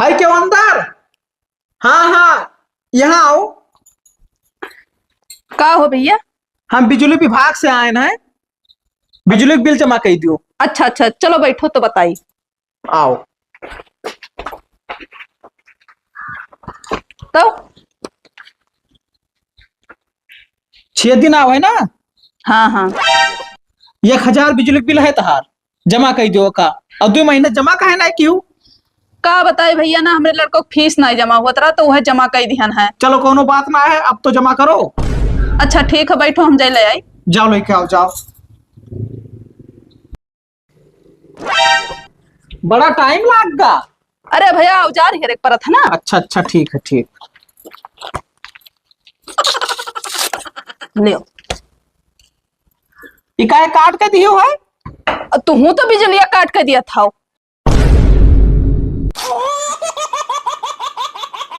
है क्यों अंदर? हाँ हाँ, यहाँ आओ। का हो भैया? हम बिजली विभाग से आए हैं, बिजली बिल जमा कर दियो। अच्छा अच्छा, चलो बैठो तो बताई। आओ। तो 6 दिन आओ है ना। हाँ हाँ, 1000 बिजली बिल है तहार, जमा कर दियो का। और 2 महीने जमा का है ना क्यों? का बताए भैया ना, हमरे लड़कों को फीस नहीं जमा हुआ रहा तो वह जमा कर दिहन है। चलो कोनो बात ना है, अब तो जमा करो। अच्छा ठीक है, बैठो हम जाए ले आई। जाओ लेके आओ, जाओ। बड़ा टाइम लगेगा। अरे भैया औजार हेरे परत है ना। अच्छा अच्छा, ठीक है, ठीक। ले इकाई काट के दियो है। तू तो बिजलिया काट के दिया था।